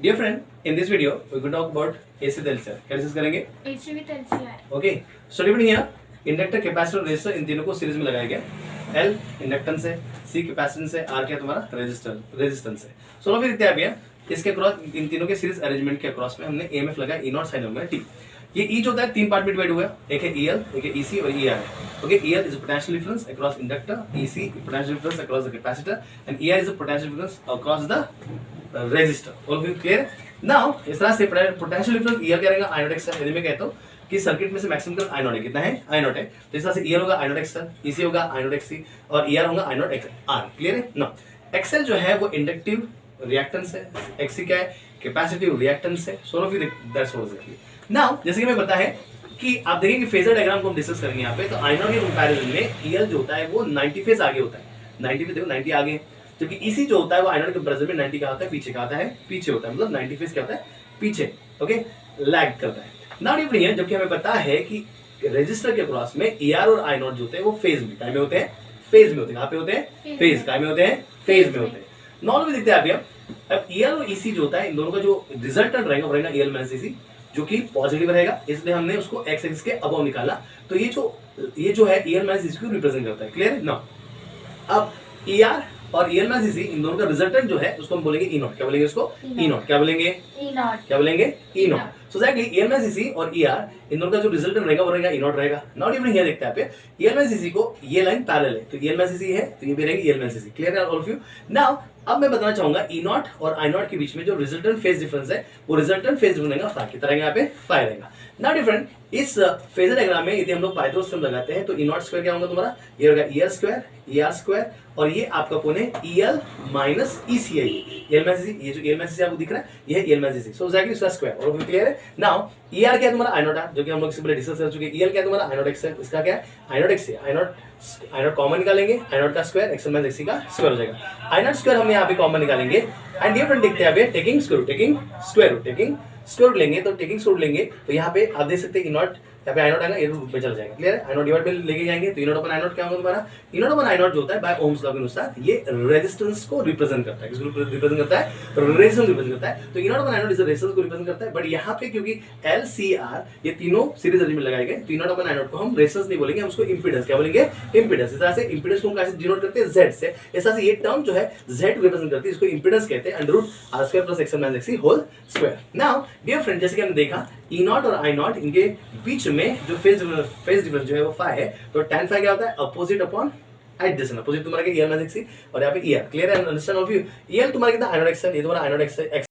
Dear friend, in this video, we will talk about AC with LCR. क्या discuss करेंगे? AC with LCR. Okay. So different here, inductor, capacitor, resistor इन तीनों को series में लगाया गया। L इंडक्टेंस है, C कैपेसिटेंस है, R क्या तुम्हारा रेजिस्टेंस है। सोलो फिर देखते हैं अभी इसके क्रॉस इन तीनों के सीरीज अरेंजमेंट के क्रॉस में हमने EMF लगाया E0 sin ओमेगा t। ये E जो होता है तीन पार्ट में डिवाइड हुआ है, एक है EL, एक है EC और ER है। Okay, EL is potential difference across inductor, EC potential difference across the capacitor and ER is potential difference across the resistor. All of you clear? Now इस तरह से पोटेंशियल डिफरेंस EL क्या रहेगा? I0 x। यदि मैं कहता हूं कि सर्किट में से मैक्सिमम करंट I0 है, कितना है? I0 है। तो इस तरह से EL होगा I0 x, EC होगा I0 xc और ER होगा I0 xr। क्लियर है? नाउ XL जो है वो इंडक्टिव रिएक्टेंस है, XC क्या है? कैपेसिटिव रिएक्टेंस है। सो of you that's what is it. Now जैसे कि मैं पता है कि आप देखेंगे फेजर डायग्राम को हम डिस्कस करेंगे यहाँ पे, तो I0 के कंपैरिजन में EL जो होता है वो 90 फेज आगे होता है। 90 पे देखो 90 आगे, क्योंकि EC जो होता है वो I0 के कंपैरिजन में 90 का होता है पीछे का आता है, पीछे होता है, मतलब 90 फेज क्या होता है? पीछे। ओके, लैग करता है। नाउ डिफरेंट है, जबकि हमें पता है कि रेजिस्टर के क्रॉस में ER और I0 जो होते हैं वो फेज में टाइम में होते हैं, फेज में होते हैं। कहां पे होते हैं? फेज टाइम में होते हैं, फेज में होते हैं। नॉर्मली देखते हैं अभी अब EL और EC जो होता है इन दोनों का जो रिजल्टेंट रहेगा वो रहेगा EL माइनस EC, जो कि पॉजिटिव रहेगा, इसलिए हमने उसको x एक्सिस के अबव निकाला। तो ये जो है EL माइनस EC को रिप्रेजेंट करता है। क्लियर है? नाउ अब ER और EL माइनस EC इन दोनों का रिजल्टेंट जो है उसको हम बोलेंगे E0। क्या बोलेंगे उसको? E0। क्या बोलेंगे? E0। क्या बोलेंगे? E0। So actually EL minus EC और ER इन दोनों का जो रिजल्टेंट रहेगा वो रहेगा E0 रहेगा। नाउ डिफरेंट ये देखते हैं पे EL माइनस EC को ये लाइन पैरेलल है, तो EL माइनस EC है तो ये भी रहेगी EL माइनस EC। क्लियर है ऑल ऑफ यू? नाउ अब मैं बताना चाहूंगा E0 और I0 के बीच में जो रिजल्टेंट फेज डिफरेंस है वो रिजल्टेंट फेज डिफरेंस रहेगा फाई। कितना रहेगा यहाँ पे? फाई रहेगा। नाउ डिफरेंट इस फेजर डायग्राम में यदि हम लोग पाइथागोरस थ्योरम लगाते हैं तो E0 स्क्वायर क्या होगा तुम्हारा? ये होगा EL स्क्वायर, ER स्क्वायर और ये आपका कौन है? EL माइनस EC है। ये EL माइनस EC, ये जो EL माइनस EC आपको दिख रहा है ये है EL minus EC। So actually इसका स्क्वायर। और भी क्लियर है? नाउ ER क्या है तुम्हारा? I0 है, जो कि हम लोग इससे पहले डिस्कस कर चुके हैं। EL क्या है तुम्हारा? I0 x है। इसका क्या है? I0 x है। I0 कॉमन निकालेंगे, I0 का स्क्वायर XL माइनस XC का स्क्वायर हो जाएगा। I0 स्क्वायर हम यहाँ पे कॉमन निकालेंगे एंड डिफरेंट देखते हैं अभी टेकिंग स्क्वायर रूट लेंगे, तो टेकिंग स्क्वायर रूट लेंगे तो यहाँ पे आप देख सकते हैं E0 यहाँ पे I0 आएगा, ये रूट में चल जाएगा। क्लियर है? I0 डिवाइड में लेके जाएंगे तो E0 अपॉन I0 क्या होगा तुम्हारा? E0 अपॉन I0 जो होता है बाय ओम्स लॉ के अनुसार ये रेजिस्टेंस को रिप्रेजेंट करता है। किसको रिप्रेजेंट करता है? रेजिस्टेंस रिप्रेजेंट करता है। तो E0 अपॉन I0 इस रेजिस्टेंस को रिप्रेजेंट करता है, बट यहाँ पे क्योंकि L C R ये तीनों सीरीज अरेंजमेंट लगाए गए तो E0 अपॉन I0 को हम रेजिस्टेंस नहीं बोलेंगे, हम उसको इंपीडेंस क्या बोलेंगे? इंपीडेंस। इस तरह से इंपीडेंस को हम कैसे डिनोट करते हैं? Z से। इस तरह से ये टर्म जो है Z को रिप्रेजेंट करती है, इसको इंपीडेंस कहते हैं under root R square plus XL minus XC whole square. Now dear friend, जैसे कि हमने देखा E0 और I0 इनके बीच में जो फेज डिफरेंस जो है वो फाई है, तो tan फाई क्या होता है? Opposite upon adjacent. अपोजिट तुम्हारा क्या? EL माइनस XC और यहाँ पे ER। क्लियर है? Understand of you? EL तुम्हारा कितना? I0 XL, ये तुम्हारा I0 XL